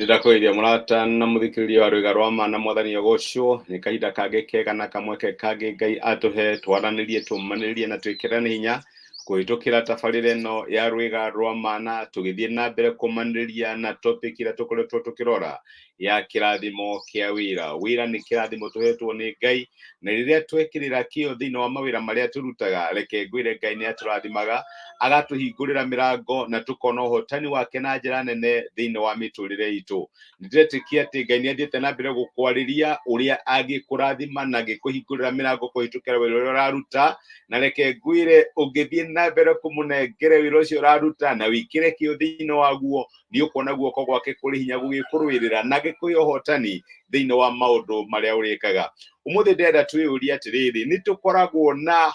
Ndirakwĩria mũrata na mũthikĩrĩria wa Rwĩga rwa ma na mwathani ogocwo nĩ kahinda kangĩ kega na kamweke kangĩ Ngai atũhe twaranĩrie tũmanĩrĩrie na twĩkĩrane hinya kũhĩtũkĩra tabarĩra ĩno ya Rwĩga rwa ma na tũgĩthiĩ na mbere kũmanĩrĩria na topic ĩrĩa tũkoretwo tũkĩrora ya kĩrathimo kĩa wĩra. Wĩra nĩ kĩrathimo tũhetwo nĩ Ngai, na rĩrĩa twekĩrĩra kĩo thĩinĩ wa mawĩra marĩa tũrutaga, reke ngwĩre Ngai nĩ atũrathimaga agatũhingũrĩra mĩrango na tũkona ũhotani wake na njĩra nene thĩinĩ wa mĩtũrĩre itũ. Nĩndĩretĩkia atĩ Ngai nĩ athiĩte na mbere gũkwarĩria ũrĩa angĩkũrathima na angĩkũhingũrĩra mĩrango kũhĩtũkĩra wĩra ũrĩa ũraruta, na reke ngwĩre ũngĩthiĩ na mbere kũmũnengere wĩra ũcio ũraruta na wĩkĩre kĩo thĩinĩ waguo, nĩ ũkuona guoko gwake kũrĩ hinya gũgĩkũrũĩrĩra na gĩkũhe ũhotani thĩinĩ wa maũndũ marĩa ũrĩkaga. Ũmũthĩ ndĩrenda twĩyũrie atĩrĩrĩ, nĩ tũkoragwo na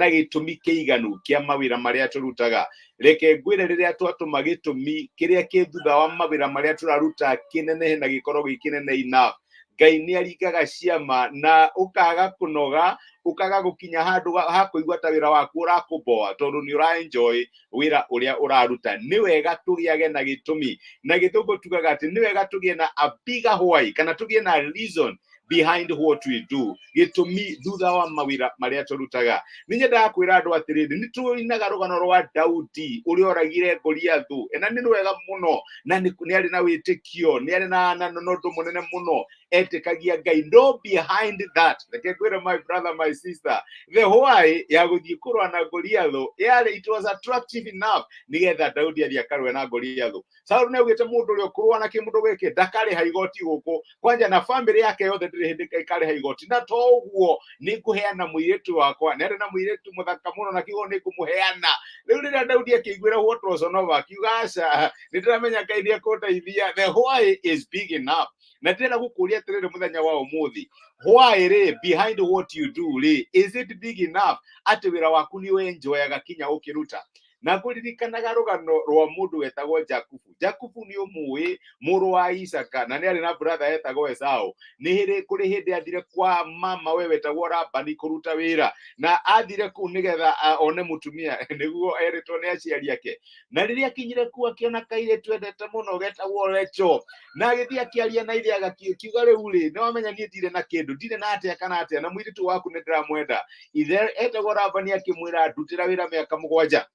gĩtũmi kĩiganu kĩa mawĩra marĩa tũrutaga. Reke ngwĩre rĩrĩa twatũma gĩtũmi kĩrĩa kĩ thutha wa mawĩra marĩa tũraruta kĩnenehe na gĩkorwo gĩ kĩnene enough, Ngai nĩ aringaga ciama na ũkaga kũnoga, ũkaga gũkinya handũ ha kũigua ta wĩra waku ũrakũboa tondũ nĩ ũra-enjoy wĩra ũrĩa ũraruta. Nĩ wega tũgĩage na gĩtũmi, na gĩthũngũ tugaga atĩ nĩ wega tũgĩe na a bigger why, kana tũgĩe na reason behind what we do, gĩtũmi thutha wa mawĩra marĩa tũrutaga. Nĩ nyendaga kwĩra andũ atĩrĩrĩ, nĩ tũinaga rũgano rwa Daudi ũrĩa oragire Goliathũ, na nĩ wega mũno, na nĩ arĩ na wĩtĩkio, nĩ arĩ na ũndũ mũnene mũno etĩkagia Ngai. No behind that, reke ngwĩre my brother, my sister, the why ya gũthiĩ kũrũa na Goliathũ yarĩ, it was attractive enough nĩgetha Daudi athiĩ akarũe na Goliathũ. Saũlũ nĩ augĩte mũndũ ũrĩa ũkũrũa na kĩmũndũ gĩkĩ ndakarĩha igoti gũkũ, kwanja na family yake yothe ndĩrĩ hĩndĩ ĩkarĩha igoti. Na to ũguo, nĩ ngũheana mũirĩtu wakwa, nĩ arĩ na mũirĩtu mũthaka mũno na kiugo nĩ ngũmũheana. Rĩu rĩrĩa Daudi akĩiguĩra what was on over, akiuga aca, nĩ ndĩramenya Ngai nĩ ekũndeithia. The why is big enough. Na ndĩrenda gũkũria atĩrĩrĩ mũthenya wa ũmũthĩ, why rĩ, behind what you do rĩ, is it big enough atĩ wĩra waku nĩ ũenjoyaga kinya ũkĩruta? Na ngũririkanaga rũgano rwa mũndũ wetagwo Jakubu. Jakubu nĩ ũmũĩ, mũrũ wa Isaka, na nĩ arĩ na brother etagwo Esaũ. Nĩ kũrĩ hĩndĩ athire kwa mama we wetagwo Labani kũruta wĩra, na athire kũu nĩgetha one mũtumia nĩguo erĩtwo nĩ aciari ake. Na rĩrĩa akinyire kuo akĩona kairĩtu endete mũno getagwo Rachel, na agĩthiĩ akĩaria na ithe akiuga rĩu rĩ, nĩ wamenya niĩ ndirĩ na kĩndũ, ndirĩ na atĩa kana atĩa, na mũirĩtu waku nĩ ndĩramwenda. Ithe etagwo Labani akĩmwĩra ndutĩra wĩra mĩaka 7.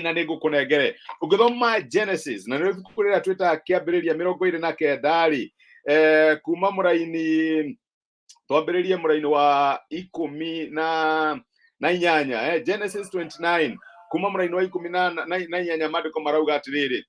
Na nĩ ngũkũnengere. Ũngĩthoma Genesis, na nĩ ibuku rĩrĩa twĩtaga kĩambĩrĩria 29 rĩ, kuma mũraini, twambĩrĩrie mũraini wa 18, Genesis 29, kuma mũraini wa 18 maandĩko marauga atĩrĩrĩ,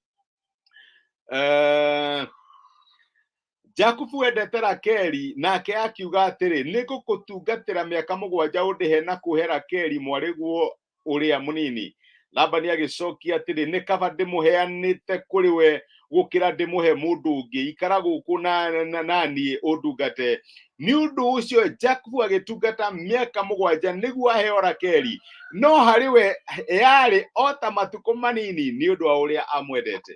Jakubu endete Rakeli, nake akiuga atĩrĩ, nĩ ngũgũtungatĩra mĩaka 7 ũndĩhe na kũhe Rakeli mwarĩguo ũrĩa mũnini. Labani agĩcokia atĩrĩ, nĩ kaba ndĩmũheanĩte kũrĩ we gũkĩra ndĩmũhe mũndũ ũngĩ, ikara gũkũ na niĩ ũndungate. Nĩ ũndũ ũcio Jakubu agĩtungata mĩaka 7 nĩguo aheo Rakeli, no harĩ we yarĩ o ta matukũ manini nĩ ũndũ wa ũrĩa amwendete.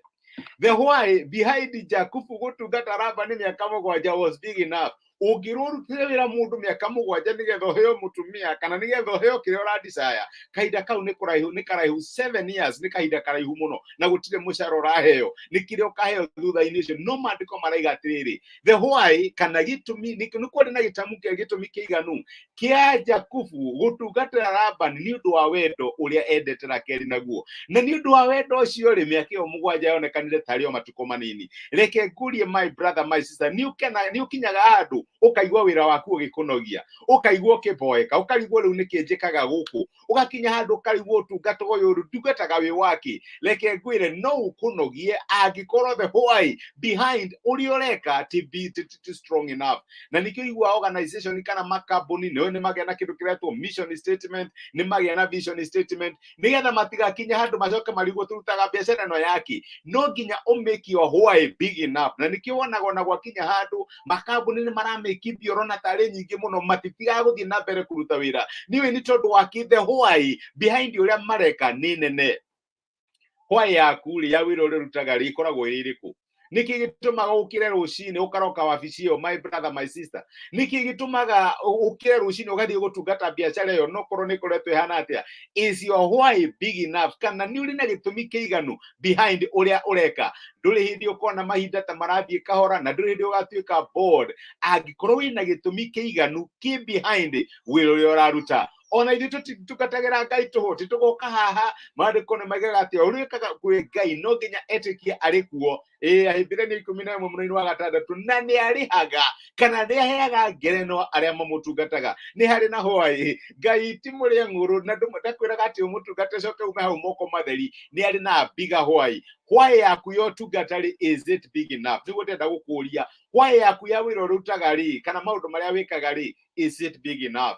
The why behind Jakubu gũtungata Labani mĩaka 7 was big enough. Ũngĩrũrutĩre wĩra mũndũ mĩaka 7 nĩgetha ũheo mũtumia, kana nĩgetha ũheo kĩrĩa ũrandicaya, kahinda kau nĩ karaihu 7 years, nĩ kahinda karaihu mũno, na gũtirĩ mũcara ũraheo, nĩ kĩrĩa ũkaheo thutha-inĩ ũcio. No maandĩko maraiga atĩrĩrĩ, the why kana gĩtũmi, nĩ kũrĩ na gĩtũmi kĩiganu kĩa Jakubu gũtungatĩra Labani nĩ ũndũ wa wendo ũrĩa endete Rakeli naguo. Na nĩ ũndũ wa wendo ũcio rĩ, mĩaka ĩyo 7 yonekanire tarĩ o matukũ manini. Reke ngũrie my brother, my sister, nĩ ũkinyaga handũ ũkaigua wĩra waku ũgĩkũnogia, ũkaigua ũkĩboeka, ũkarigwo rĩu nĩkĩ njĩkaga gũkũ, ũgakinya handũ ũkarigwo ũtungata ũyũ ndungataga wĩ waki. Reke ngwĩre no ũkũnogie angĩkorwo the why behind ũrĩa ũreka ti strong enough. Na nĩkĩo igua organization kana makambuni nĩ magĩa na kĩndũ kĩretwo mission statement, nĩ magĩa na vision statement, nĩgetha matigakinya handũ macoke marigwo tũrutaga biacara ĩno yaki. No nginya ũmake your why big enough. Na nĩkĩo wonaga ona gwakinya handũ makambuni nĩ maramĩkithio rona tarĩ nyingĩ mũno, matitigaga gũthiĩ na mbere kũruta wĩra. Nĩwe nĩ tondũ wa the why behind ũrĩa mareka nĩ nene. Why yaku rĩ ya wĩra ũrĩa ũrutaga rĩ ĩkoragwo ĩrĩ ĩrĩkũ? niki gitumaga ukire rucini ukaroka wabici iyo, my brother my sister? Niki gitumaga ukire rucini ugathie gutungata biashara iyo nokorwo ni kuretwo ihana atia? Is your why big enough? Kana ni uri na gitumi kiiganu behind uria ureka? Nduri hindi ukona mahinda ta marathie kahora, na nduri hindi ugatuika bored angikorwo wina gitumi kiiganu ki behind wira uria uraruta. Ona ithuĩ tukatagira Ngai tũhũ, titugoka haha maandĩko nĩ maigaga atĩ ũrĩkaga kwĩ Ngai no nginya etĩkie arĩ kuo. Ahĩmbĩrania 11 mũrongo wa 6 na nĩ arĩhaga kana nĩ aheaga ngerenwa arĩa mamũtungataga. Nĩ harĩ na hwaĩ Ngai ti mũrĩa ng'ũrũ, na ndakwĩraga atĩ ũmũtungate coke ume hau moko matheri. Nĩ arĩ na bigger hwaĩ. Hwaĩ yaku ya ũtungata rĩ, is it big enough? Nĩguo ndĩrenda gũkũria hwaĩ yaku ya wĩra ũrutaga rĩ, kana maũndũ marĩa wĩkaga rĩ, is it big enough?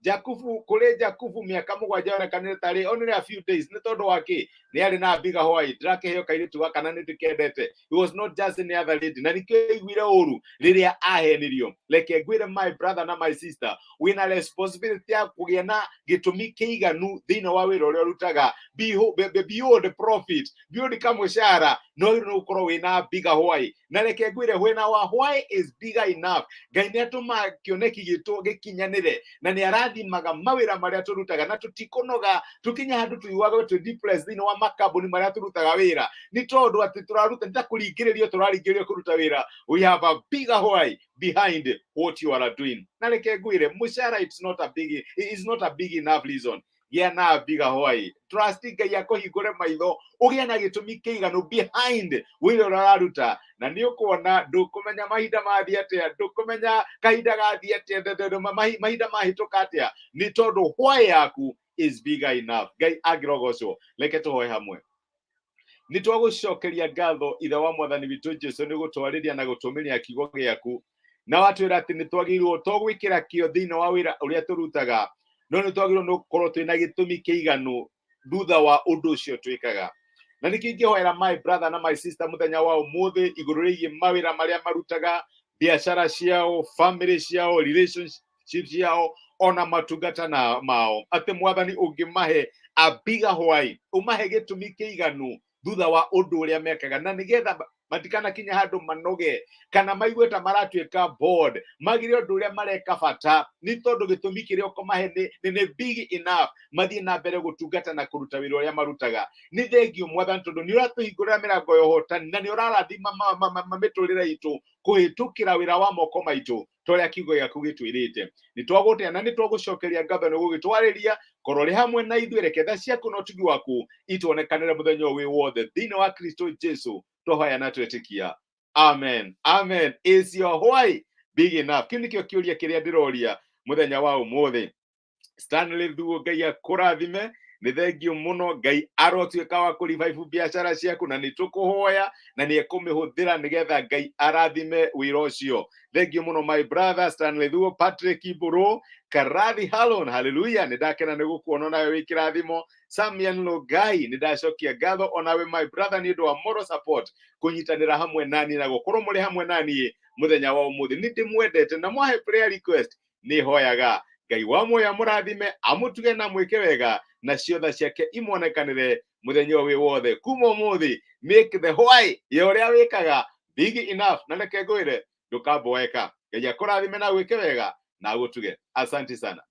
Kũrĩ Jakubu mĩaka 7 onekanire tarĩ only a few days, nĩ tondũ wake nĩ arĩ na bigger hwaĩ. Ndirakĩheo kairĩtu gaka na nĩ ndĩkendete. He was not just any other lady, na nĩkĩo aiguire ũru rĩrĩa ahenirio. Reke ngwĩre my brother na my sister, wĩna responsibility ya kũgĩa na gĩtũmi kĩiganu thĩinĩ wa wĩra ũrĩa ũrutaga. Beyond profit, beyond kamũcara, no gũkorwo wĩna bigger hwaĩ. Na reke ngwĩre when our why is bigger enough, Ngai nĩ atũmaga kĩoneki gitũ gĩkinyanĩre, na nĩ arathimaga mawĩra marĩa tũrutaga, na tũtikũnoga tũkinya handũ tũiguaga twĩ depressed thĩinĩ wa makambuni marĩa tũrutaga wĩra, nĩ tondũ atĩ tũraruta nĩ ta kũringĩrĩrio tũraringĩrĩrio kũruta wĩra. We have a bigger why behind what you are doing. Na reke ngwĩre mũcara it's not a big enough reason. Gĩa na bigger why. Trust Ngai akũhingũre maitho ũgĩe na gĩtũmi kĩiganu behind wĩra ũrĩa ũraruta. Na nĩ ũkuona ndũkũmenya mahinda mathiĩ atĩa, ndũkũmenya kahinda gathiĩ atĩa, mahinda mahĩtũka atĩa, nĩ tondũ why yaku is bigger enough. Ngai angĩrogocwo. Reke tũhoe hamwe. Nĩ twagũcokeria ngatho ithe wa mwathani witũ Jesũ nĩ gũtwarĩria na gũtũmĩria kiugo gĩaku, na watwĩra atĩ nĩ twagĩrĩirwo to gwĩkĩra kĩo thĩinĩ wa wĩra ũrĩa tũrutaga, no nĩ twagĩrĩirwo nĩ gũkorwo twĩna gĩtũmi kĩiganu thutha wa ũndũ ũcio twĩkaga. Na nĩkĩo ingĩhoera my brother na my sister mũthenya wa ũmũthĩ igũrũ rĩgiĩ mawĩra marĩa marutaga, biacara ciao, family ciao, relationships ciao, ona matungata mao, atĩ mwathani ũngĩmahe a bigger why, ũmahe gĩtũmi kĩiganu thutha wa ũndũ ũrĩa mekaga, na nĩgetha matikanakinya handũ manoge kana maigue ta maratuĩka bored, magire ũndũ ũrĩa mareka bata, nĩ tondũ gĩtũmi kĩrĩa ũkũmahe nĩ big enough, mathiĩ na mbere gũtungata na kũruta wĩra ũrĩa marutaga. Nĩ thengio mwathani tondũ nĩ ũratũhingũrĩra mĩrango ya ũhotani, na nĩ ũrarathima mĩtũrĩre itũ kũhĩtũkĩra wĩra wa moko maitũ ta ũrĩa kiugo gĩaku gĩtwĩrĩte. Nĩ twagũtĩa na nĩ twagũcokeria ngatho nĩ gũgĩtwarĩria, korwo rĩ hamwe na ithuĩ, reke tha ciaku na ũtugi waku ituonekanĩre mũthenya ũyũ wĩ wothe thĩinĩ wa Kristo Jesũ tũhoya na twĩtĩkia. Amen. Amen. Is your why big enough? Kĩu nĩkĩo kĩũria kĩrĩa ndĩroria mũthenya wa ũmũthĩ. Stanley Thuo, Ngai akũrathime. Nĩ thengio mũno, Ngai arotuĩka wa kũrevive biacara ciaku, na nĩ tũkũhoya na nĩ ekũmĩhũthĩra nĩgetha Ngai arathime wĩra ũcio. Thengio mũno my brother Stanley Thuo, Patrick Ibũrũ, Karathi Halon, hallelujah, nĩ ndakena nĩ gũkuona nawe wĩ kĩrathimo. Samian Logai, nĩ ndacokia ngatho onawe my brother nĩ ũndũ wa moral support, kũnyitanĩra hamwe nani na gũkorwo mũrĩ hamwe naniĩ mũthenya wa ũmũthĩ. Nĩ ndĩmwendete na mwahe prayer request, nĩ hoyaga Ngai wa muoyo mũrathime, amũtuge na mwĩke wega, na ciothe ciake imuonekanĩre mũthenya ũyũ wĩ wothe. Kuma ũmũthĩ, make the why ya ũrĩa wĩkaga big enough, na reke ngwĩre ndũkamboeka. Ngai akũrathime na gwĩke wega na agũtuge. Asante sana.